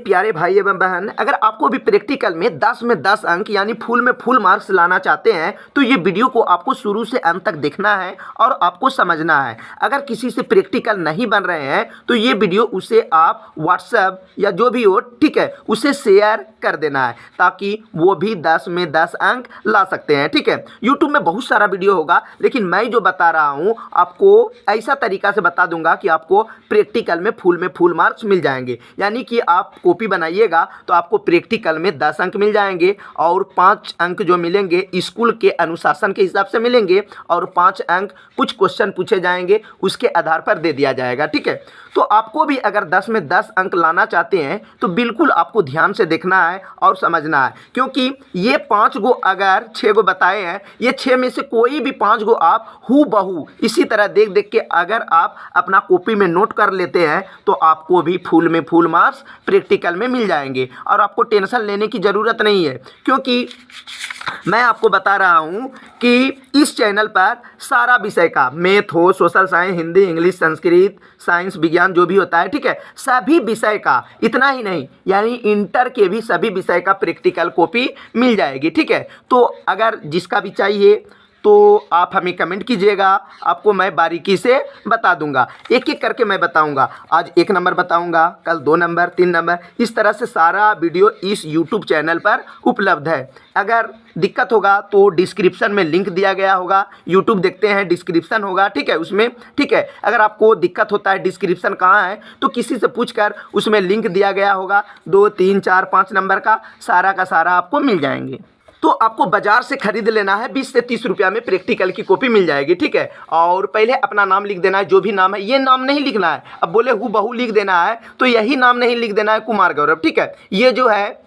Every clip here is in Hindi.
प्यारे भाई एवं बहन, अगर आपको भी प्रैक्टिकल में 10 में 10 अंक यानी फुल में फुल मार्क्स लाना चाहते हैं तो ये वीडियो को आपको शुरू से अंत तक देखना है और आपको समझना है। अगर किसी से प्रैक्टिकल नहीं बन रहे हैं तो ये वीडियो उसे आप व्हाट्सएप या जो भी हो, ठीक है, उसे शेयर कर देना है ताकि वो भी 10 में 10 अंक ला सकते हैं। ठीक है, यूट्यूब में बहुत सारा वीडियो होगा, लेकिन मैं जो बता रहा हूँ आपको ऐसा तरीका से बता दूंगा कि आपको प्रैक्टिकल में फुल मार्क्स मिल जाएंगे। यानी कि आप कॉपी बनाइएगा तो आपको प्रैक्टिकल में 10 अंक मिल जाएंगे और 5 अंक जो मिलेंगे स्कूल के अनुशासन के हिसाब से मिलेंगे और 5 अंक कुछ क्वेश्चन पूछे जाएंगे उसके आधार पर दे दिया जाएगा। ठीक है, तो आपको भी अगर 10 में 10 अंक लाना चाहते हैं तो बिल्कुल आपको ध्यान से देखना है और समझना है, क्योंकि ये 5 गो अगर 6 गो बताए हैं, ये 6 में से कोई भी 5 गो आप हू बहू इसी तरह देख देख के अगर आप अपना कॉपी में नोट कर लेते हैं तो आपको भी फुल में फुल मार्क्स प्रैक्टिकल में मिल जाएंगे और आपको टेंशन लेने की ज़रूरत नहीं है। क्योंकि मैं आपको बता रहा हूँ कि इस चैनल पर सारा विषय का मैथ हो, social science, Hindi, English, Sanskrit, science, विज्ञान जो भी होता है, ठीक है, सभी विषय का, इतना ही नहीं यानी इंटर के भी सभी विषय का प्रैक्टिकल कॉपी मिल जाएगी। ठीक है, तो अगर जिसका भी चाहिए तो आप हमें कमेंट कीजिएगा, आपको मैं बारीकी से बता दूंगा, एक एक करके मैं बताऊंगा। आज 1 नंबर बताऊंगा, कल 2 नंबर, 3 नंबर, इस तरह से सारा वीडियो इस यूट्यूब चैनल पर उपलब्ध है। अगर दिक्कत होगा तो डिस्क्रिप्शन में लिंक दिया गया होगा, यूट्यूब देखते हैं डिस्क्रिप्शन होगा, ठीक है, उसमें, ठीक है, अगर आपको दिक्कत होता है डिस्क्रिप्शन कहाँ है तो किसी से पूछकर उसमें लिंक दिया गया होगा, 2, 3, 4, 5 नंबर का सारा आपको मिल जाएंगे। तो आपको बाजार से खरीद लेना है, 20 से 30 रुपया में प्रैक्टिकल की कॉपी मिल जाएगी। ठीक है, और पहले अपना नाम लिख देना है, जो भी नाम है, ये नाम नहीं लिखना है। अब बोले हूँ बहू लिख देना है तो यही नाम नहीं लिख देना है कुमार गौरव। ठीक है, ये जो है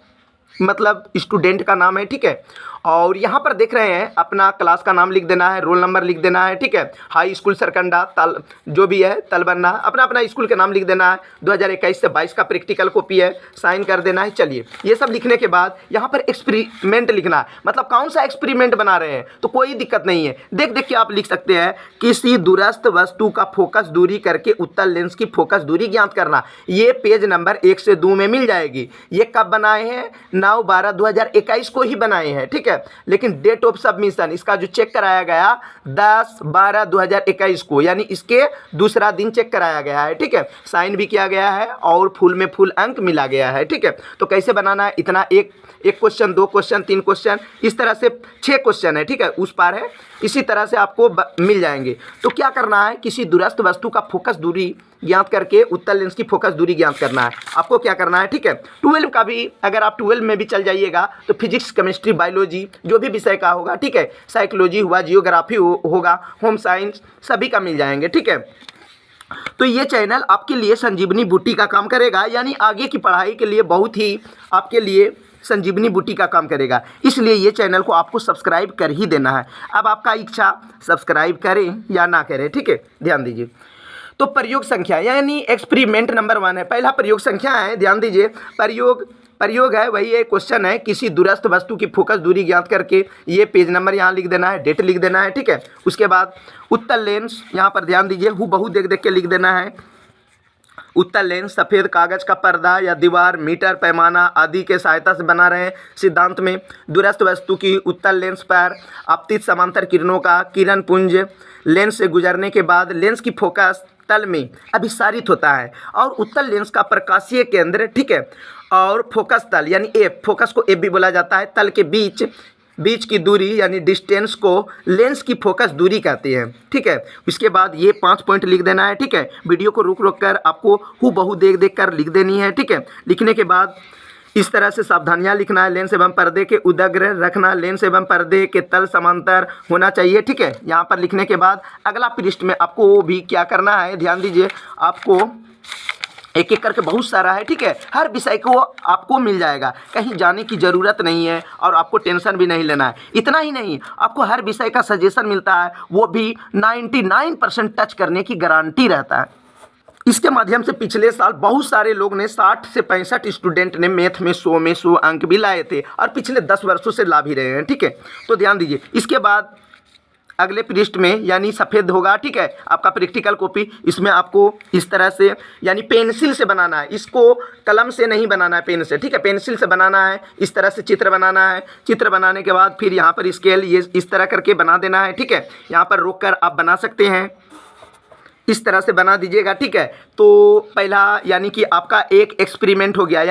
मतलब स्टूडेंट का नाम है। ठीक है, और यहाँ पर देख रहे हैं अपना क्लास का नाम लिख देना है, रोल नंबर लिख देना है। ठीक है, हाई स्कूल सरकंडा तल जो भी है तलबन्ना, अपना स्कूल का नाम लिख देना है। 2021 से 22 का प्रैक्टिकल कॉपी है, साइन कर देना है। चलिए, ये सब लिखने के बाद यहाँ पर एक्सपेरिमेंट लिखना है, मतलब कौन सा एक्सपेरिमेंट बना रहे हैं तो कोई दिक्कत नहीं है, देख देख के आप लिख सकते हैं। किसी दूरस्थ वस्तु का फोकस दूरी करके उत्तल लेंस की फोकस दूरी ज्ञात करना, ये पेज नंबर 1 से 2 में मिल जाएगी। ये कब बनाए हैं? 9/12/2021 को ही बनाए हैं। ठीक है, लेकिन डेट ऑफ सबमिशन इसका जो चेक कराया गया 10/12/2021 को, यानी इसके दूसरा दिन चेक कराया गया है। ठीक है, साइन भी किया गया है और फुल में फुल अंक मिला गया है। ठीक है, तो कैसे बनाना है, इतना एक क्वेश्चन, 2 क्वेश्चन, 3 क्वेश्चन, इस तरह से 6 क्वेश्चन है। ठीक है, उस पार है, इसी तरह से आपको मिल जाएंगे। तो क्या करना है, किसी दूरस्थ वस्तु का फोकस दूरी ज्ञात करके उत्तल लेंस की फोकस दूरी ज्ञात करना है। आपको क्या करना है, ठीक है, 12 का भी, अगर आप 12 में भी चल जाइएगा तो फिजिक्स, केमिस्ट्री, बायोलॉजी जो भी विषय का होगा, ठीक है, साइकोलॉजी हुआ, जियोग्राफी होगा, होम साइंस, सभी का मिल जाएंगे। ठीक है, तो ये चैनल आपके लिए संजीवनी बूटी का काम करेगा, यानी आगे की पढ़ाई के लिए बहुत ही आपके लिए संजीवनी बूटी का काम करेगा। इसलिए ये चैनल को आपको सब्सक्राइब कर ही देना है। अब आपका इच्छा सब्सक्राइब करें या ना करें। ठीक है, ध्यान दीजिए। तो प्रयोग संख्या यानी एक्सपेरिमेंट नंबर 1 है, पहला प्रयोग संख्या है, ध्यान दीजिए। प्रयोग है, वही एक क्वेश्चन है, किसी दूरस्थ वस्तु की फोकस दूरी ज्ञात करके, ये पेज नंबर यहाँ लिख देना है, डेट लिख देना है। ठीक है, उसके बाद उत्तल लेंस, यहाँ पर ध्यान दीजिए, हूबहू देख देख के लिख देना है। उत्तल लेंस सफ़ेद कागज का पर्दा या दीवार, मीटर, पैमाना आदि के सहायता से बना रहे हैं। सिद्धांत में दूरस्थ वस्तु की उत्तल लेंस पर आपतित समांतर किरणों का किरण पुंज लेंस से गुजरने के बाद लेंस की फोकस तल में अभिसारित होता है और उत्तल लेंस का प्रकाशीय केंद्र, ठीक है, और फोकस तल यानी एफ, फोकस को एफ भी बोला जाता है, तल के बीच की दूरी यानी डिस्टेंस को लेंस की फोकस दूरी कहते हैं। ठीक है, इसके बाद ये 5 पॉइंट लिख देना है। ठीक है, वीडियो को रोक कर आपको हूबहू देख कर लिख देनी है। ठीक है, लिखने के बाद इस तरह से सावधानियां लिखना है। लेंस एवं पर्दे के उदग्र रखना, लेंस एवं पर्दे के तल समांतर होना चाहिए। ठीक है, यहाँ पर लिखने के बाद अगला पृष्ठ में आपको वो भी क्या करना है, ध्यान दीजिए, आपको एक एक करके बहुत सारा है। ठीक है, हर विषय को आपको मिल जाएगा, कहीं जाने की ज़रूरत नहीं है और आपको टेंशन भी नहीं लेना है। इतना ही नहीं, आपको हर विषय का सजेशन मिलता है, वो भी 99% टच करने की गारंटी रहता है। इसके माध्यम से पिछले साल बहुत सारे लोग ने 60 से 65 स्टूडेंट ने मैथ में 100 अंक भी लाए थे और पिछले 10 वर्षों से ला भी रहे हैं। ठीक है, तो ध्यान दीजिए। इसके बाद अगले पृष्ठ में यानी सफ़ेद होगा, ठीक है, आपका प्रैक्टिकल कॉपी। इसमें आपको इस तरह से यानी पेंसिल से बनाना है, इसको कलम से नहीं बनाना है, पेन से, ठीक है, पेंसिल से बनाना है। इस तरह से चित्र बनाना है। चित्र बनाने के बाद फिर यहाँ पर स्केल ये इस तरह करके बना देना है, ठीक है। यहाँ पर रोक कर आप बना सकते हैं, इस तरह से बना दीजिएगा, ठीक है। तो पहला यानी कि आपका एक एक्सपेरिमेंट हो गया,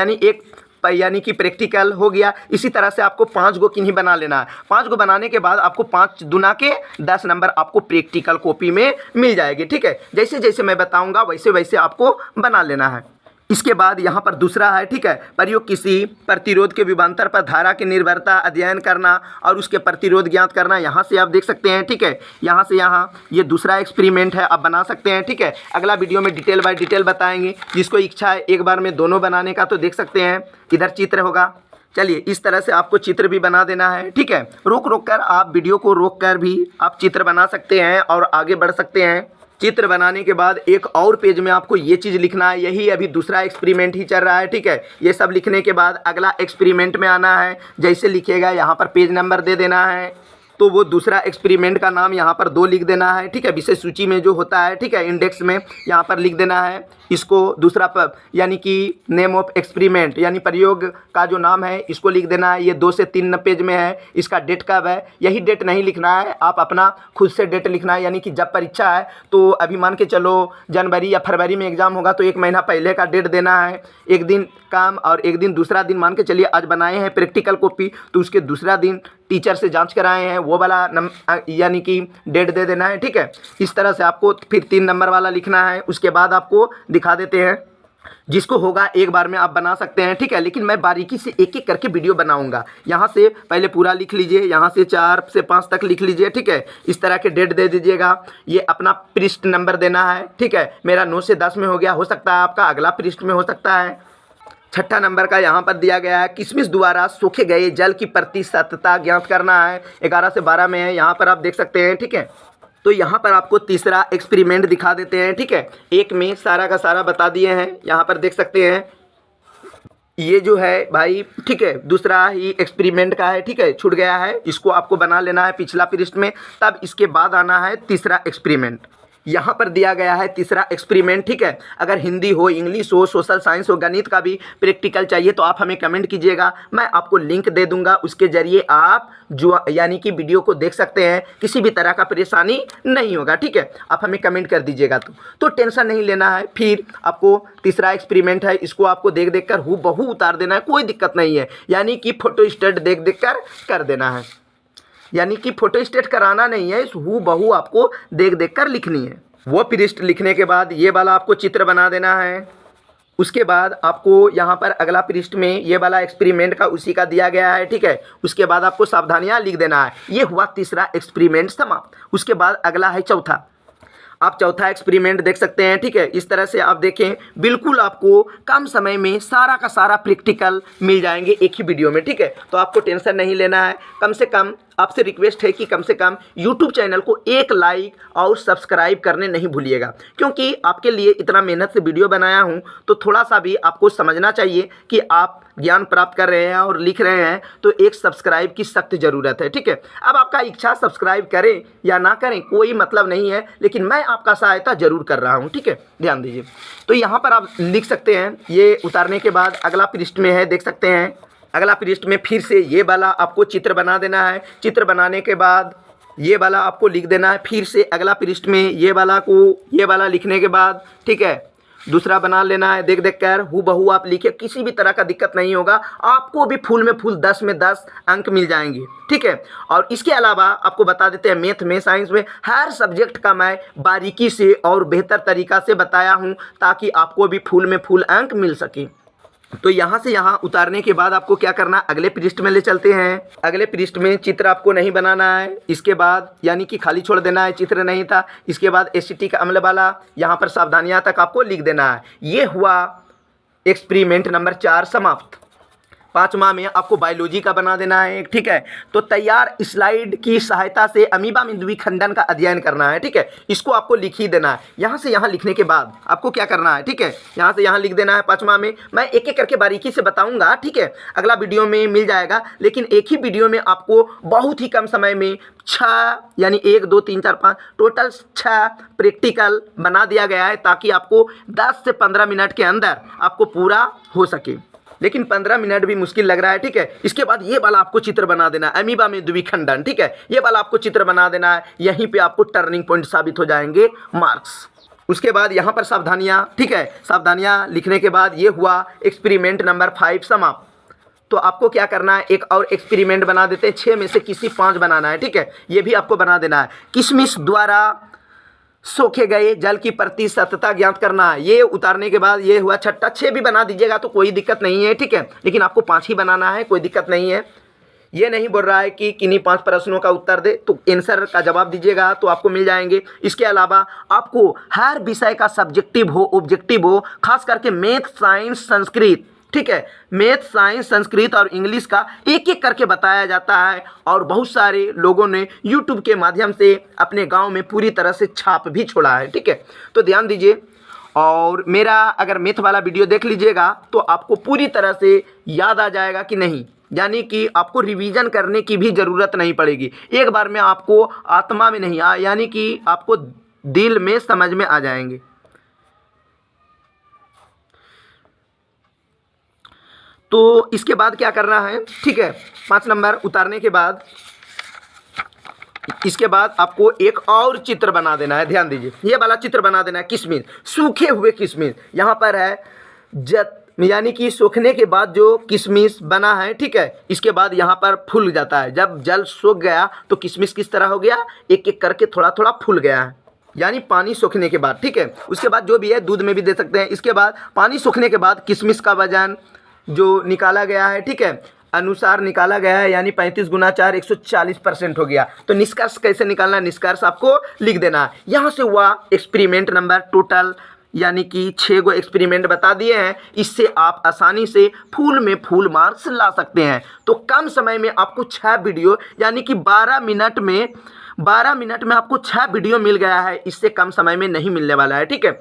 यानी कि प्रैक्टिकल हो गया। इसी तरह से आपको 5 गो किन्हीं बना लेना है। 5 गो बनाने के बाद आपको 5 दूना के 10 नंबर आपको प्रैक्टिकल कॉपी में मिल जाएगी, ठीक है। जैसे जैसे मैं बताऊंगा वैसे वैसे आपको बना लेना है। इसके बाद यहाँ पर दूसरा है, ठीक है, प्रयोग किसी प्रतिरोध के विभवांतर पर धारा की निर्भरता अध्ययन करना और उसके प्रतिरोध ज्ञात करना। यहाँ से आप देख सकते हैं, ठीक है, यहाँ से यहाँ ये दूसरा एक्सपेरिमेंट है, आप बना सकते हैं, ठीक है। अगला वीडियो में डिटेल बाय डिटेल बताएंगे। जिसको इच्छा है एक बार में दोनों बनाने का तो देख सकते हैं, इधर चित्र होगा। चलिए, इस तरह से आपको चित्र भी बना देना है, ठीक है। रोक रोक कर आप वीडियो को रोक कर भी आप चित्र बना सकते हैं और आगे बढ़ सकते हैं। चित्र बनाने के बाद एक और पेज में आपको ये चीज़ लिखना है। यही अभी दूसरा एक्सपेरिमेंट ही चल रहा है, ठीक है। ये सब लिखने के बाद अगला एक्सपेरिमेंट में आना है। जैसे लिखिएगा यहाँ पर पेज नंबर दे देना है, तो वो दूसरा एक्सपेरिमेंट का नाम यहाँ पर 2 लिख देना है, ठीक है। विशेष सूची में जो होता है, ठीक है, इंडेक्स में यहाँ पर लिख देना है। इसको दूसरा यानी कि नेम ऑफ एक्सपेरिमेंट यानी प्रयोग का जो नाम है इसको लिख देना है। ये 2 से 3 पेज में है। इसका डेट कब है, यही डेट नहीं लिखना है, आप अपना खुद से डेट लिखना है। यानी कि जब परीक्षा है तो अभी मान के चलो जनवरी या फरवरी में एग्ज़ाम होगा तो 1 महीना पहले का डेट देना है। एक दिन काम और एक दिन दूसरा दिन मान के चलिए आज बनाए हैं प्रैक्टिकल कॉपी तो उसके दूसरा दिन टीचर से जांच कराए हैं वो वाला यानी कि डेट दे देना है, ठीक है। इस तरह से आपको फिर 3 नंबर वाला लिखना है। उसके बाद आपको दिखा देते हैं। जिसको होगा एक बार में आप बना सकते हैं, ठीक है। लेकिन मैं बारीकी से एक एक करके वीडियो बनाऊंगा। यहाँ से पहले पूरा लिख लीजिए, यहाँ से 4 से 5 तक लिख लीजिए, ठीक है। इस तरह के डेट दे दीजिएगा। ये अपना पृष्ठ नंबर देना है, ठीक है। मेरा 9 से 10 में हो गया, हो सकता है आपका अगला पृष्ठ में हो सकता है। 6ठा नंबर का यहाँ पर दिया गया है, किशमिश द्वारा सोखे गए जल की प्रतिशतता ज्ञात करना है। 11 से 12 में है, यहाँ पर आप देख सकते हैं, ठीक है। तो यहाँ पर आपको तीसरा एक्सपेरिमेंट दिखा देते हैं, ठीक है। एक में सारा का सारा बता दिए हैं, यहाँ पर देख सकते हैं। ये जो है भाई, ठीक है, दूसरा ही एक्सपेरिमेंट का है, ठीक है, छूट गया है। इसको आपको बना लेना है पिछला पृष्ठ में। तब इसके बाद आना है तीसरा एक्सपेरिमेंट। यहाँ पर दिया गया है तीसरा एक्सपेरिमेंट, ठीक है। अगर हिंदी हो, इंग्लिश हो, सोशल साइंस हो, गणित का भी प्रैक्टिकल चाहिए तो आप हमें कमेंट कीजिएगा। मैं आपको लिंक दे दूंगा, उसके ज़रिए आप जो यानी कि वीडियो को देख सकते हैं। किसी भी तरह का परेशानी नहीं होगा, ठीक है। आप हमें कमेंट कर दीजिएगा तो टेंशन नहीं लेना है। फिर आपको तीसरा एक्सपेरिमेंट है, इसको आपको देख देख कर हूबहू उतार देना है, कोई दिक्कत नहीं है। यानी कि फोटो स्टेट देख देख कर देना है। यानी कि फोटो स्टेट कराना नहीं है, इस हूबहू आपको देख देख कर लिखनी है। वो पृष्ठ लिखने के बाद ये वाला आपको चित्र बना देना है। उसके बाद आपको यहाँ पर अगला पृष्ठ में ये वाला एक्सपेरिमेंट का उसी का दिया गया है, ठीक है। उसके बाद आपको सावधानियाँ लिख देना है। ये हुआ तीसरा एक्सपेरिमेंट समाप्त। उसके बाद अगला है चौथा। आप चौथा एक्सपेरिमेंट देख सकते हैं, ठीक है। इस तरह से आप देखें, बिल्कुल आपको कम समय में सारा का सारा प्रैक्टिकल मिल जाएंगे एक ही वीडियो में, ठीक है। तो आपको टेंशन नहीं लेना है। कम से कम आपसे रिक्वेस्ट है कि कम से कम यूट्यूब चैनल को 1 लाइक और सब्सक्राइब करने नहीं भूलिएगा, क्योंकि आपके लिए इतना मेहनत से वीडियो बनाया हूं तो थोड़ा सा भी आपको समझना चाहिए कि आप ज्ञान प्राप्त कर रहे हैं और लिख रहे हैं तो एक सब्सक्राइब की सख्त ज़रूरत है, ठीक है। अब आपका इच्छा सब्सक्राइब करें या ना करें कोई मतलब नहीं है, लेकिन मैं आपका सहायता ज़रूर कर रहा हूँ, ठीक है, ध्यान दीजिए। तो यहाँ पर आप लिख सकते हैं। ये उतारने के बाद अगला पृष्ठ में है, देख सकते हैं। अगला पृष्ठ में फिर से ये वाला आपको चित्र बना देना है। चित्र बनाने के बाद ये वाला आपको लिख देना है। फिर से अगला पृष्ठ में ये वाला लिखने के बाद, ठीक है, दूसरा बना लेना है। देख देख कर हूबहू आप लिखे, किसी भी तरह का दिक्कत नहीं होगा। आपको भी फूल में फूल 10 में 10 अंक मिल जाएंगे, ठीक है। और इसके अलावा आपको बता देते हैं, मैथ में, साइंस में, हर सब्जेक्ट का मैं बारीकी से और बेहतर तरीक़ा से बताया हूँ ताकि आपको भी फूल में फूल अंक मिल सके। तो यहाँ से यहाँ उतारने के बाद आपको क्या करना, अगले पृष्ठ में ले चलते हैं। अगले पृष्ठ में चित्र आपको नहीं बनाना है। इसके बाद यानी कि खाली छोड़ देना है, चित्र नहीं था। इसके बाद एसिटिक अम्ल वाला यहाँ पर सावधानियाँ तक आपको लिख देना है। ये हुआ एक्सपेरिमेंट नंबर 4 समाप्त। 5वां में आपको बायोलॉजी का बना देना है एक, ठीक है। तो तैयार स्लाइड की सहायता से अमीबा में द्विखंडन का अध्ययन करना है, ठीक है। इसको आपको लिख ही देना है। यहाँ से यहाँ लिखने के बाद आपको क्या करना है, ठीक है, यहाँ से यहाँ लिख देना है 5वां में। मैं एक एक करके बारीकी से बताऊँगा, ठीक है, अगला वीडियो में मिल जाएगा। लेकिन एक ही वीडियो में आपको बहुत ही कम समय में 6 यानी 1 2 3 4 5 टोटल 6 प्रैक्टिकल बना दिया गया है, ताकि आपको 10 से 15 मिनट के अंदर आपको पूरा हो सके। लेकिन 15 मिनट भी मुश्किल लग रहा है, ठीक है। इसके बाद ये वाला आपको चित्र बना देना है, अमीबा में द्विखंडन, ठीक है। ये वाला आपको चित्र बना देना है। यहीं पे आपको टर्निंग पॉइंट साबित हो जाएंगे मार्क्स। उसके बाद यहाँ पर सावधानियाँ, ठीक है, सावधानियाँ लिखने के बाद ये हुआ एक्सपेरिमेंट नंबर 5 समाप्त। तो आपको क्या करना है, एक और एक्सपेरिमेंट बना देते हैं। 6 में से किसी 5 बनाना है, ठीक है। ये भी आपको बना देना है। किशमिश द्वारा सोखे गए जल की प्रतिशतता ज्ञात करना है। ये उतारने के बाद ये हुआ 6ठा। 6 भी बना दीजिएगा तो कोई दिक्कत नहीं है, ठीक है। लेकिन आपको 5 ही बनाना है, कोई दिक्कत नहीं है। ये नहीं बोल रहा है कि किन्हीं 5 प्रश्नों का उत्तर दे, तो आंसर का जवाब दीजिएगा तो आपको मिल जाएंगे। इसके अलावा आपको हर विषय का सब्जेक्टिव हो, ऑब्जेक्टिव हो, खास करके मैथ, साइंस, संस्कृत, ठीक है, मैथ, साइंस, संस्कृत और इंग्लिश का एक एक करके बताया जाता है। और बहुत सारे लोगों ने यूट्यूब के माध्यम से अपने गांव में पूरी तरह से छाप भी छोड़ा है, ठीक है। तो ध्यान दीजिए, और मेरा अगर मैथ वाला वीडियो देख लीजिएगा तो आपको पूरी तरह से याद आ जाएगा कि नहीं, यानी कि आपको रिवीजन करने की भी ज़रूरत नहीं पड़ेगी। एक बार में आपको आत्मा में नहीं यानी कि आपको दिल में समझ में आ जाएंगे। तो इसके बाद क्या करना है, ठीक है, 5 नंबर उतारने के बाद इसके बाद आपको एक और चित्र बना देना है। ध्यान दीजिए, ये वाला चित्र बना देना है किशमिश, सूखे हुए किशमिश। यहाँ पर है यानी कि सूखने के बाद जो किशमिश बना है, ठीक है। इसके बाद यहाँ पर फूल जाता है। जब जल सूख गया तो किशमिश किस तरह हो गया, एक एक करके थोड़ा थोड़ा फूल गया है, यानी पानी सूखने के बाद, ठीक है। उसके बाद जो भी है दूध में भी दे सकते हैं। इसके बाद पानी सूखने के बाद किशमिश का वजन जो निकाला गया है, ठीक है, अनुसार निकाला गया है, यानी 35 गुना 4 140% हो गया। तो निष्कर्ष कैसे निकालना है, निष्कर्ष आपको लिख देना है। यहाँ से हुआ एक्सपेरिमेंट नंबर टोटल, यानी कि 6 गो एक्सपेरिमेंट बता दिए हैं। इससे आप आसानी से फुल में फुल मार्क्स ला सकते हैं। तो कम समय में आपको 6 वीडियो यानी कि 12 मिनट में आपको 6 वीडियो मिल गया है। इससे कम समय में नहीं मिलने वाला है, ठीक है।